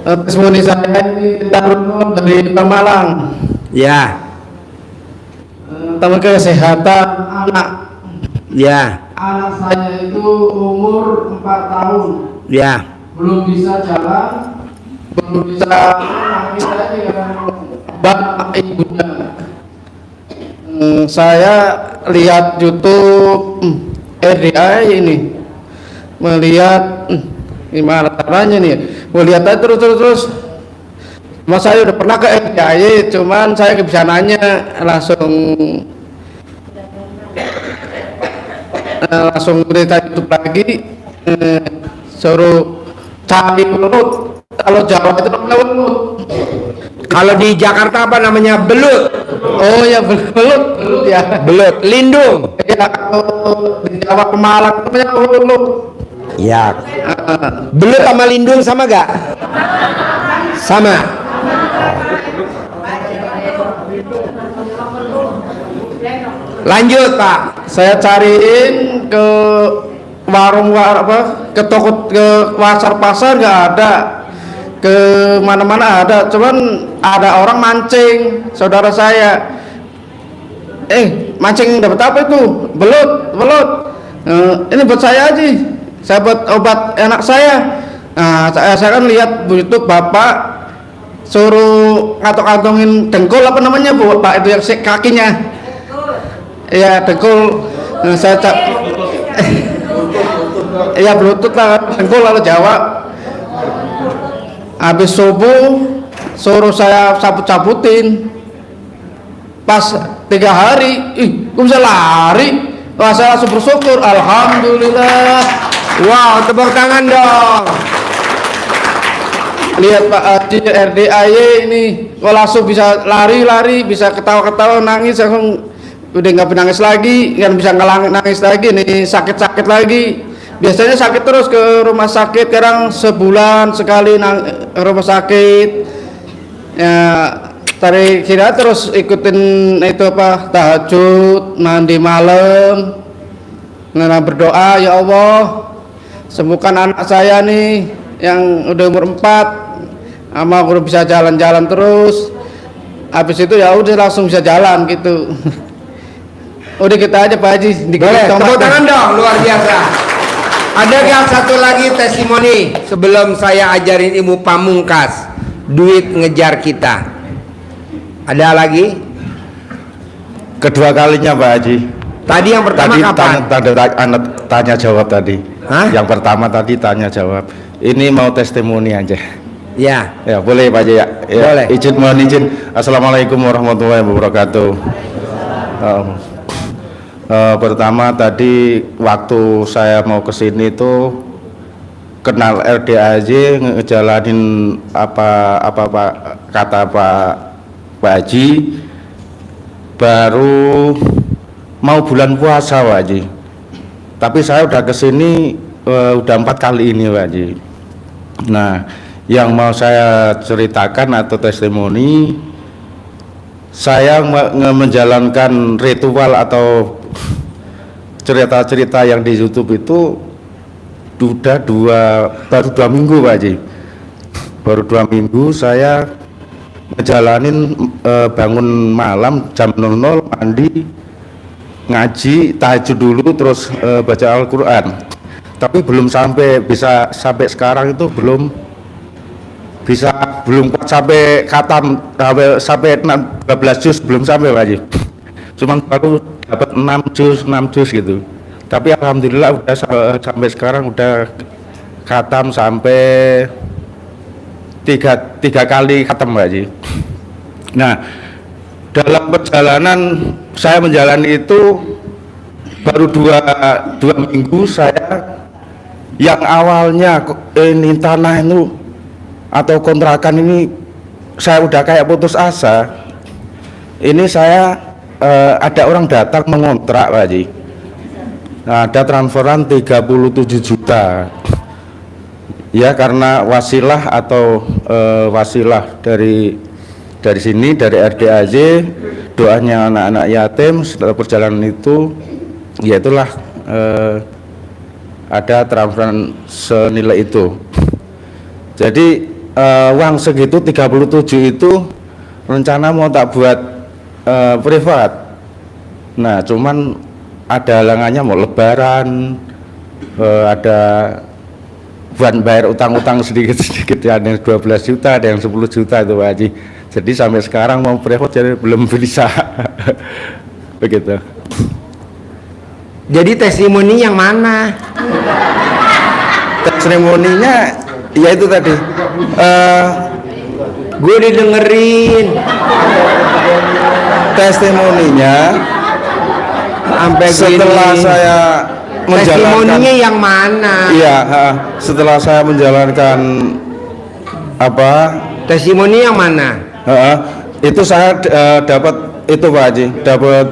Testimoni saya ini Tarun dari Pemalang. Ya. Tentang kesehatan anak. Ya. Anak saya itu umur 4 tahun. Ya. Belum bisa jalan, belum bisa nangis lagi karena bapak ibunya. Saya lihat YouTube RDA ini, melihat gimana caranya nih, melihat aja terus. Mas saya udah pernah ke RDA, cuman saya nggak bisa nanya langsung berita YouTube lagi, suruh cari belut. Kalau Jawa itu namanya belut. Kalau di Jakarta apa namanya? Belut. Oh ya, belut ya. Belut, lindung. Ya, kalau di Jawa Pemalang namanya belut. Ya. Belut sama lindung sama gak? Sama. Lanjut Pak. Saya cariin ke warung ke toko, ke pasar nggak ada, ke mana-mana ada, cuman ada orang mancing saudara saya. Mancing dapat apa itu? Belut. Ini buat saya aja, saya buat obat anak saya. Nah, saya kan lihat YouTube bapak suruh kantong-kantongin dengkul, apa namanya Bu Pak, itu yang kakinya. Iya, dengkul. Saya iya, bluetooth lah, dengkul lalu Jawa. Habis subuh suruh saya cabut-cabutin. Pas 3 hari, gue bisa lari. Wah, saya langsung bersyukur, alhamdulillah. Wow, tepuk tangan dong. Lihat Pak Haji RDAY ini, wah langsung bisa lari, bisa ketawa-ketawa, nangis, langsung udah nggak nangis lagi, nggak bisa nangis lagi, nih sakit lagi. Biasanya sakit terus, ke rumah sakit, sekarang sebulan sekali rumah sakit. Ya, tarik kira terus ikutin itu apa, tahajud, mandi malam, nah berdoa, ya Allah sembuhkan anak saya nih yang udah umur 4, sama udah bisa jalan-jalan terus. Habis itu ya udah langsung bisa jalan gitu. Udah kita aja Pak Haji. Boleh, tepuk tangan dong, luar biasa. Adakah satu lagi testimoni sebelum saya ajarin ilmu pamungkas, duit ngejar kita? Ada lagi? Kedua kalinya Pak Haji. Tadi yang pertama tadi kapan? Tanya jawab tadi. Hah? Yang pertama tadi tanya jawab. Ini mau testimoni aja. Ya. Ya boleh Pak Haji ya. Boleh. Mohon izin. Assalamualaikum warahmatullahi wabarakatuh. Pertama tadi waktu saya mau kesini tuh kenal RDAJ, ngejalanin apa Pak, kata Pak Haji, baru mau bulan puasa Pak Haji. Tapi saya udah kesini udah 4 kali ini Pak Haji. Nah, yang mau saya ceritakan atau testimoni, saya menjalankan ritual atau cerita-cerita yang di YouTube itu baru 2 minggu Pak Haji. Baru 2 minggu saya ngejalanin bangun malam jam 00, mandi, ngaji, tahajud dulu, terus baca Al-Quran. Tapi belum sampai sekarang itu belum kuat sampai khatam, sampai 12 juz belum sampai Pak Haji. Cuman baru dapat 6 juz gitu. Tapi alhamdulillah udah sampai sekarang udah khatam sampai tiga kali khatam Pak Haji. Nah, dalam perjalanan saya menjalani itu baru dua minggu, saya yang awalnya ini tanah itu atau kontrakan ini saya udah kayak putus asa. Ini saya ada orang datang mengontrak Pak Haji. Nah, ada transferan 37 juta. Ya, karena wasilah atau wasilah dari sini, dari RDAJ, doanya anak-anak yatim. Setelah perjalanan itu, ya itulah ada transferan senilai itu. Jadi uang segitu 37 itu rencana mau tak buat privat. Nah, cuman ada halangannya, mau lebaran, ada buat bayar utang-utang sedikit-sedikit, ada yang 12 juta, ada yang 10 juta itu Pak Haji. Jadi sampai sekarang mau privat jadi belum bisa. Begitu. Jadi testimoni yang mana? Testimoninya ya itu tadi. Gue didengerin Testimoninya sampai setelah gini. saya menjalankan, Testimoninya yang mana? iya, setelah saya menjalankan apa, Testimoni yang mana? itu saya dapat itu Pak Haji, dapat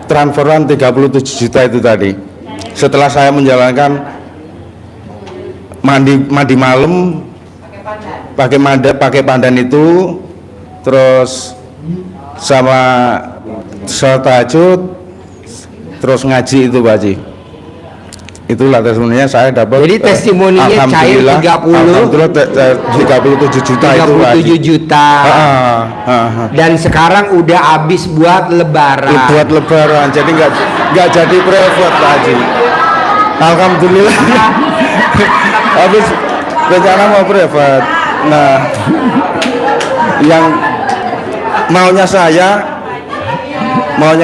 transferan 37 juta itu tadi. Setelah saya menjalankan mandi malam pakai pandan itu, terus sama sholat tahajud, terus ngaji itu Pak Haji. Itulah testimoninya saya dapat. Jadi testimoninya cair 30. Alhamdulillah 37 juta itu Pak Haji. 37 juta. Dan sekarang udah habis buat lebaran. Buat lebaran, jadi nggak jadi privat Pak Haji. Alhamdulillah. Habis rencana mau privat. Nah, yang maunya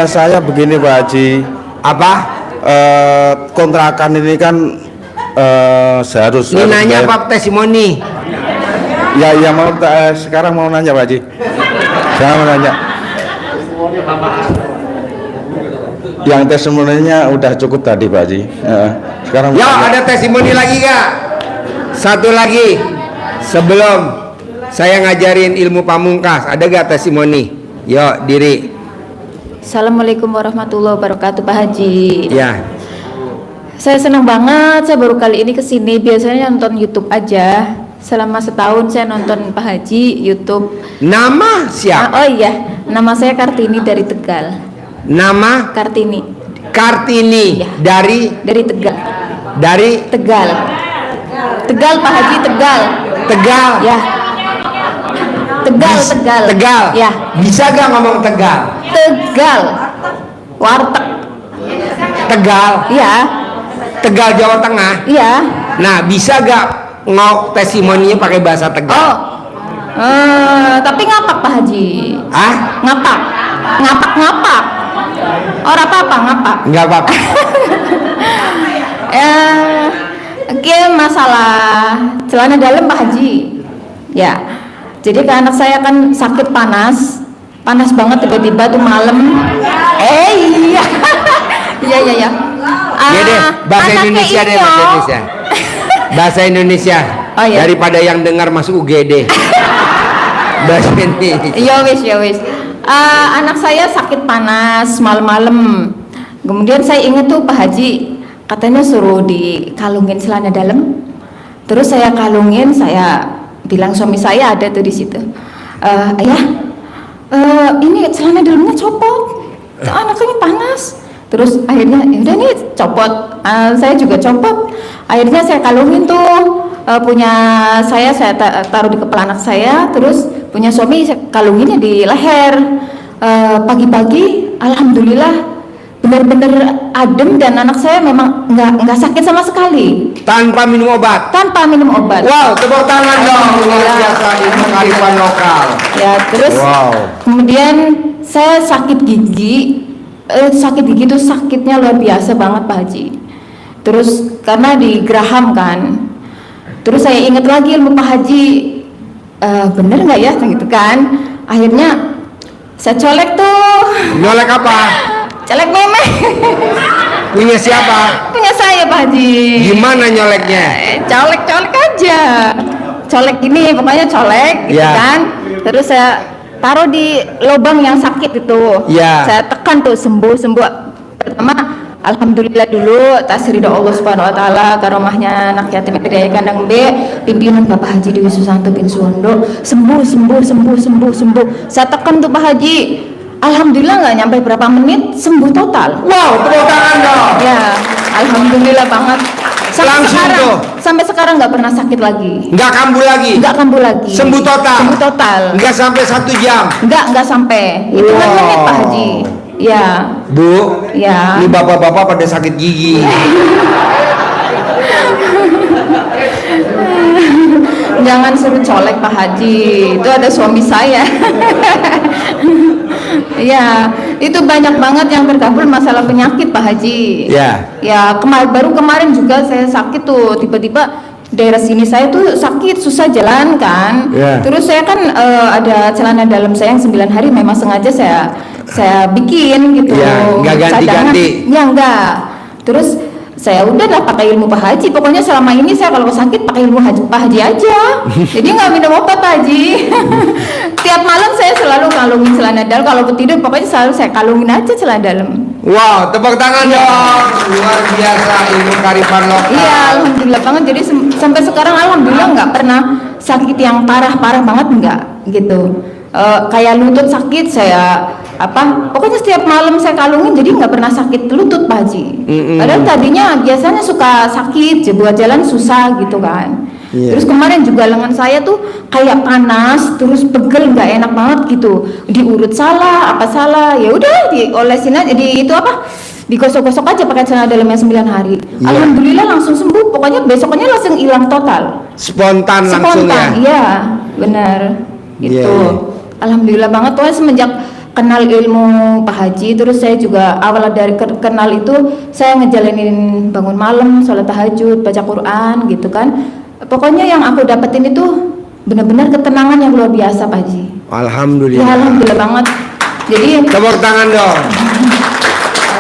saya begini Pak Haji. Apa? Kontrakan ini kan seharus Ini nanya bayar. Pak testimoni. Ya mau sekarang mau nanya Pak Haji. Saya mau nanya. Yang testimoninya udah cukup tadi Pak Haji. Sekarang Ya, ada testimoni lagi gak? Satu lagi. Sebelum saya ngajarin ilmu pamungkas, ada gak testimoni? Yuk, diri. Assalamualaikum warahmatullahi wabarakatuh Pak Haji. Ya. Saya senang banget, saya baru kali ini kesini. Biasanya nonton YouTube aja. Selama setahun saya nonton Pak Haji YouTube. Nama siapa? Oh iya, nama saya Kartini dari Tegal. Nama Kartini Kartini. Ya. Dari Tegal. dari Tegal. Tegal Pak Haji, Tegal. Tegal. Ya. Tegal. Tegal. Ya. Bisa gak ngomong Tegal? Tegal. Warteg. Tegal. Iya. Tegal Jawa Tengah. Iya. Nah, bisa gak ngok testimoninya pakai bahasa Tegal? Oh. Tapi ngapak Pak Haji. Ah? Ngapak. Orang apa ngapak. Enggak apa-apa. Oke, masalah celana dalam Pak Haji. Ya. Jadi ke anak saya kan sakit panas banget tiba-tiba tuh malam. Iya. Iya. Ya deh, bahasa Indonesia deh, bahasa Indonesia. Bahasa Indonesia. Oh, iya. Daripada yang dengar masuk UGD. Bahasa Indonesia. Ya wis. Anak saya sakit panas malam-malam. Kemudian saya ingat tuh Pak Haji katanya suruh dikalungin celana dalam. Terus saya kalungin, saya bilang suami saya ada tuh di situ. Ayah, ini celana dalamnya copot. Anaknya panas. Terus akhirnya udah nih copot. Saya juga copot. Akhirnya saya kalungin tuh punya saya taruh di kepala anak saya. Terus punya suami saya kalunginnya di leher. Pagi-pagi alhamdulillah benar-benar adem dan anak saya memang nggak sakit sama sekali Tanpa minum obat. tanpa minum obat. Wow, tepuk tangan dong. Luar Alhamdulillah. biasa ilmu kearifan lokal. Ya, terus Wow. kemudian saya sakit gigi. Sakit gigi itu sakitnya luar biasa banget Pak Haji. Terus karena di Graham kan. Terus saya ingat lagi ilmu Pak Haji. Bener nggak ya gitu kan? Akhirnya saya colek tuh. Nyolek apa? Colek meme. Punya siapa? Punya saya Pak Haji. Gimana nyoleknya? Colek aja. Colek ini pokoknya colek gitu Ya. kan. Terus saya taruh di lubang yang sakit itu. Ya. Saya tekan tuh sembuh. Pertama alhamdulillah dulu atas ridho Allah Subhanahu wa taala karomahnya anak yatim piatu kandang B pimpinan Bapak Haji Dewi Susanto bin Suwondo sembuh. Saya tekan tuh Pak Haji. Alhamdulillah nggak nyampe berapa menit sembuh total. Wow, tepuk tangan dong. Ya, alhamdulillah banget. Sampai sekarang nggak pernah sakit lagi. Nggak kambuh lagi. Nggak kambuh lagi. Sembuh total. Sembuh total. Nggak sampai 1 jam. Nggak sampai. Hitungan menit Pak Haji. Ya. Bu, Ya. ini bapak-bapak pada sakit gigi. Jangan suruh colek Pak Haji, itu ada suami saya. Ya, itu banyak banget yang terkabul masalah penyakit Pak Haji. Ya. Ya, baru kemarin juga saya sakit tuh, tiba-tiba daerah sini saya tuh sakit, susah jalan kan. Ya. Terus saya kan ada celana dalam saya yang 9 hari memang sengaja saya bikin gitu. Ya, nggak ganti-ganti. Cadangan. Ya enggak. Terus saya udahlah pakai ilmu Pak Haji. Pokoknya selama ini saya kalau sakit pakai ilmu Pak Haji aja. Jadi nggak minum obat Pak Haji. Tiap malam saya selalu kalungin celana dalam. Kalau tidur pokoknya selalu saya kalungin aja celana dalam. Wow, tepuk tangan dong. Luar biasa ilmu karifan lokal. Iya, alhamdulillah banget. Jadi sampai sekarang alhamdulillah nggak pernah sakit yang parah banget nggak gitu. Kayak lutut sakit saya pokoknya setiap malam saya kalungin, jadi nggak pernah sakit lutut Pak Haji. Padahal tadinya biasanya suka sakit, buat jalan susah gitu kan. Yeah. Terus kemarin juga lengan saya tuh kayak panas, terus pegel, nggak enak banget gitu. Diurut salah, ya udah diolesin aja, digosok-gosok aja pakai celana dalam yang 9 hari. Yeah. Alhamdulillah langsung sembuh. Pokoknya besoknya langsung hilang total. Spontan langsung ya. Iya, benar. Gitu. Yeah. Alhamdulillah banget. Pokoknya semenjak kenal ilmu Pak Haji, terus saya juga awal dari kenal itu saya ngejalanin bangun malam, sholat tahajud, baca Quran gitu kan. Pokoknya yang aku dapetin itu benar-benar ketenangan yang luar biasa Pak Haji. Alhamdulillah. Ya alhamdulillah banget. Jadi tepuk tangan dong.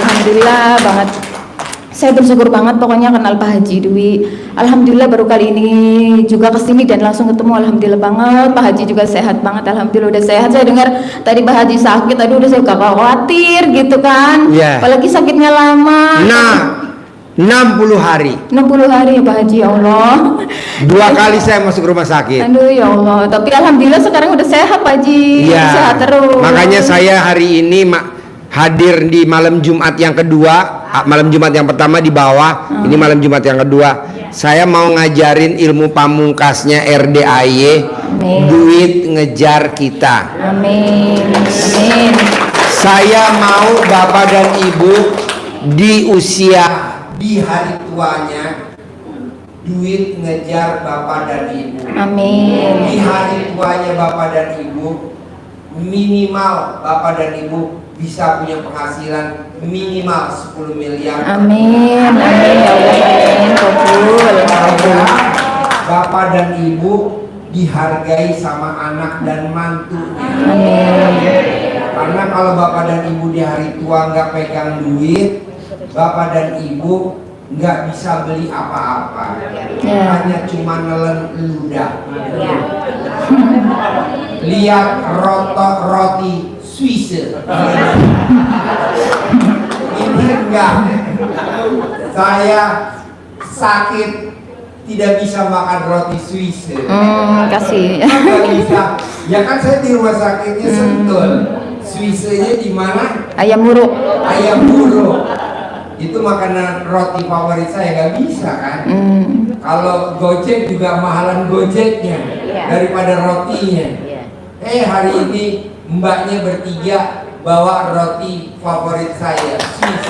alhamdulillah banget. Saya bersyukur banget pokoknya kenal Pak Haji Dwi. Alhamdulillah baru kali ini juga kesini dan langsung ketemu. Alhamdulillah banget. Pak Haji juga sehat banget. Alhamdulillah udah sehat. Saya dengar tadi Pak Haji sakit, aduh udah saya khawatir gitu kan. Yeah. Apalagi sakitnya lama. Nah, 60 hari. 60 hari ya Pak Haji, ya Allah. 2 kali saya masuk rumah sakit. Aduh ya Allah. Tapi alhamdulillah sekarang udah sehat Pak Haji. Iya. Sehat terus. Makanya saya hari ini hadir di malam Jumat yang kedua. Malam Jumat yang pertama di bawah, ini malam Jumat yang kedua. Saya mau ngajarin ilmu pamungkasnya RDAY. Duit ngejar kita. Amin. Amin. Saya mau Bapak dan Ibu di usia, di hari tuanya, duit ngejar Bapak dan Ibu. Amin. Di hari tuanya Bapak dan Ibu, minimal Bapak dan Ibu bisa punya penghasilan minimal 10 miliar. Amin. Amin ya Allah. Amin. Kabul. Bapak dan Ibu dihargai sama anak dan mantunya. Amin. Karena kalau Bapak dan Ibu di hari tua nggak pegang duit, Bapak dan Ibu nggak bisa beli apa-apa. Ya. Hanya cuma nelen ludah. Lihat roti Swiss. Ini enggak. Saya sakit tidak bisa makan roti Swiss. Kasih. Nggak bisa. Ya kan saya di rumah sakitnya Sentul. Swissnya di mana? Ayam muruk. Ayam buruk. Itu makanan roti favorit saya, nggak bisa kan? Kalau Gojek juga mahalan Gojeknya daripada rotinya. Hari ini mbaknya bertiga bawa roti favorit saya, Swiss.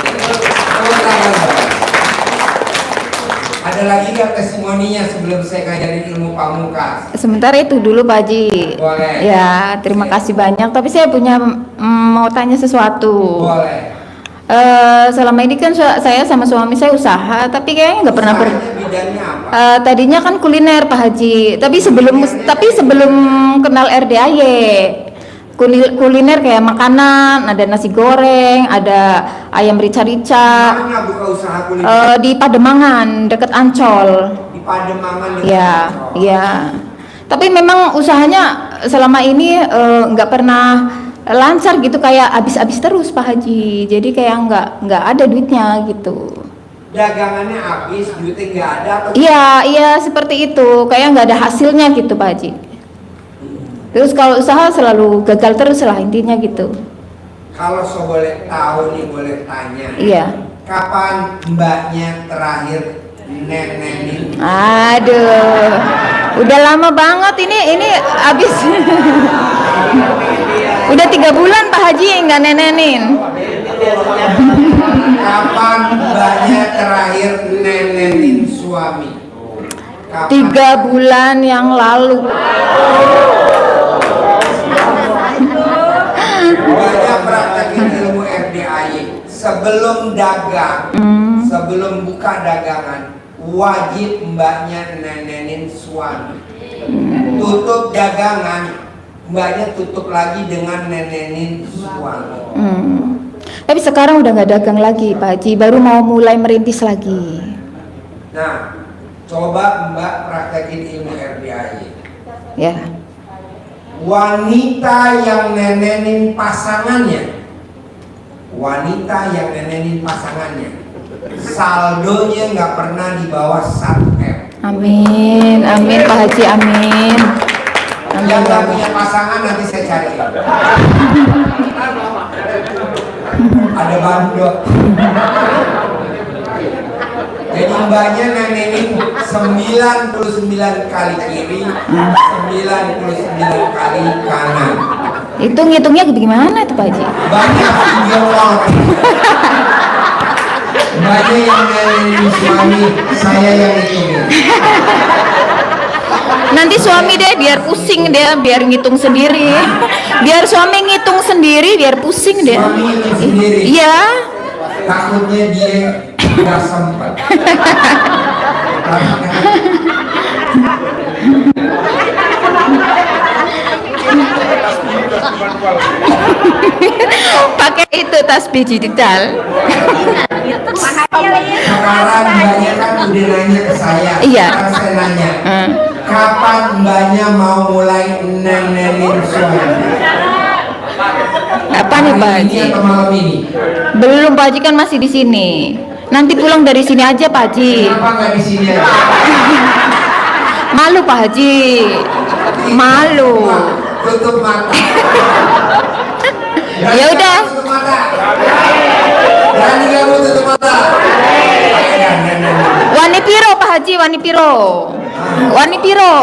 Ada lagi nggak testimoninya sebelum saya ngajarin ilmu pamungkas? Sementara itu dulu Pak Haji. Boleh. Ya, terima kasih banyak. Tapi saya punya mau tanya sesuatu. Boleh. Selama ini kan saya sama suami saya usaha, tapi kayaknya nggak pernah Bidangnya apa? tadinya kan kuliner Pak Haji. Tapi sebelum kenal RDAY, kuliner kayak makanan, ada nasi goreng, ada ayam rica-rica. Mana buka usaha kuliner? Di Pademangan, deket Ancol. Di Pademangan. Ya, ya. Tapi memang usahanya selama ini nggak pernah lancar gitu, kayak habis-habis terus Pak Haji. Jadi kayak nggak ada duitnya gitu. Dagangannya habis, duitnya nggak ada atau? Iya seperti itu. Kayak nggak ada hasilnya gitu Pak Haji. Terus kalau usaha selalu gagal terus lah intinya gitu. Kalau so boleh tahu nih, boleh tanya. Iya. Kapan mbaknya terakhir nenenin. Aduh, udah lama banget ini abis. Udah 3 bulan Pak Haji nggak nenenin. Kapan mbaknya terakhir nenenin suami? Kapan? 3 bulan yang lalu. Mbaknya praktekin ilmu RDAY sebelum dagang, sebelum buka dagangan, wajib mbaknya nenenin suami. Tutup dagangan, mbaknya tutup lagi dengan nenenin suami. Tapi sekarang udah nggak dagang lagi Pak Haji, baru mau mulai merintis lagi. Nah, coba mbak praktekin ilmu RDAY. Ya. Wanita yang nenenin pasangannya, wanita yang nenenin pasangannya, saldonya nggak pernah di bawah 1 M. Amin, amin Pak Haji, amin. Yang nggak punya pasangan nanti saya cari. Ada bandot. Jadi mbaknya nenenin 99 kali kiri, 99 kali kanan. Itu ngitungnya gimana tuh Pak Haji? Banyak video call. Mbaknya yang nenenin suami, saya yang hitungin. Nanti suami deh biar pusing dia, biar ngitung sendiri. Biar suami ngitung sendiri, biar pusing dia. Suami hitung sendiri. Iya. Takutnya dia nggak sempat. Pakai itu tasbih digital. Sekarang mbaknya kan udah nanya ke saya. Iya. Sekarang saya nanya, kapan mbaknya mau mulai nenenin suami? Apa nih Pak Hari Haji? ini atau malam ini? Belum Pak Haji, kan masih di sini. Nanti pulang dari sini aja Pak Haji. Kenapa nggak di sini aja? Malu Pak Haji. Malu. Tutup mata. Ya udah. Tutup mata. Berani kamu tutup mata. Wani piro Pak Haji, wani piro. Wani piro.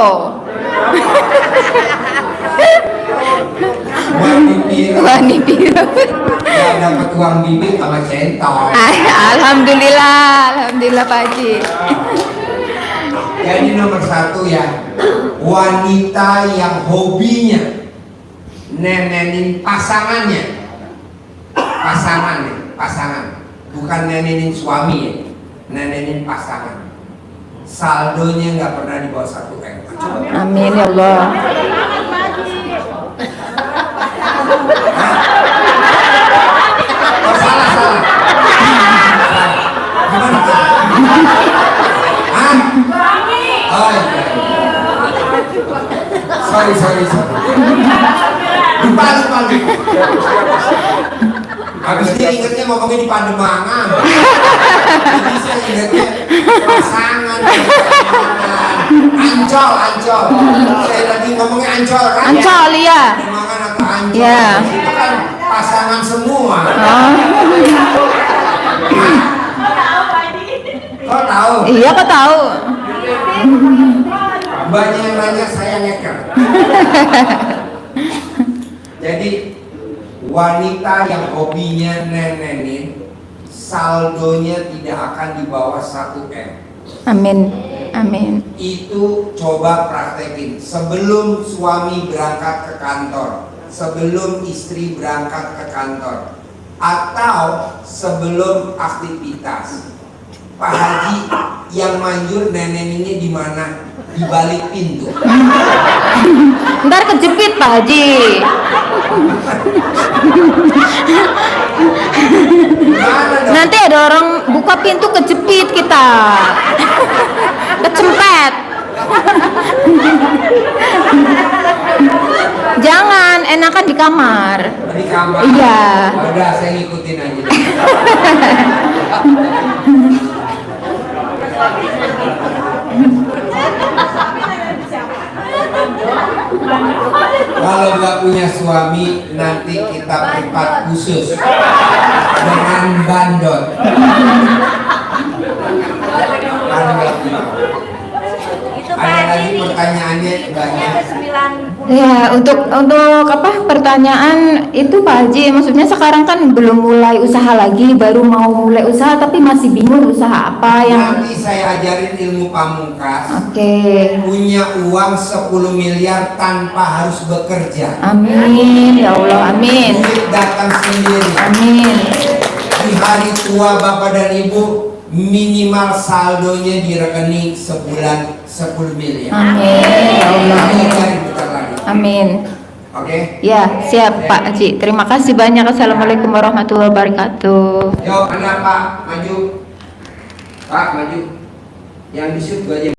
Wani piro. Ya dapat uang bibit sama centong. Alhamdulillah, alhamdulillah Pak Haji. Jadi nomor 1 ya, wanita yang hobinya nenenin pasangannya, pasangan, bukan nenenin suami ya, nenenin pasangan. Saldonya nggak pernah di bawah 1 M. Amin ya Allah. Oh salah. Gimana tuh? Hah? Oh iya. Sorry. Lupa. Habis dia ingetnya ngomongnya di Pademangan. Jadi saya ingetnya pasangan. Ancol. Saya lagi ngomongnya Ancol kan? Ancol ya. Pademangan atau Ancol? Ya. Itu kan pasangan semua. Kau tahu? Iya, kok tahu. Banyak yang nanya, saya ngeker. Jadi wanita yang hobinya nenenin, saldonya tidak akan di bawah 1 M. Amin. Itu coba praktekin sebelum suami berangkat ke kantor, sebelum istri berangkat ke kantor, atau sebelum aktivitas. Pak Haji yang manjur neneninnya di mana? Di balik pintu. Ntar kejepit Pak Haji. Nanti ada orang buka pintu kejepit kita. Kecempet. Jangan, enakan di kamar. Di kamar. Iya. Udah, saya ngikutin aja. Kalau nggak punya suami, nanti kita privat khusus dengan bandot. Itu Pak Ada lagi Haji. pertanyaannya banyak. Ada 90. Ya, untuk apa pertanyaan itu Pak Haji, maksudnya sekarang kan belum mulai usaha lagi, baru mau mulai usaha tapi masih bingung usaha apa yang. Nanti saya ajarin ilmu pamungkas. Oke. Punya uang 10 miliar tanpa harus bekerja. Amin, ya Allah, amin. Duit datang sendiri. Amin. Di hari tua Bapak dan Ibu, minimal saldonya di rekening sebulan 10 miliar. Amin, ya Allah. Ini cari bentar lagi. Amin. Oke? Ya, siap Pak Haji. Terima kasih banyak. Assalamualaikum warahmatullahi wabarakatuh. Yuk, anak Pak, maju. Pak, maju. Yang di shoot gua aja.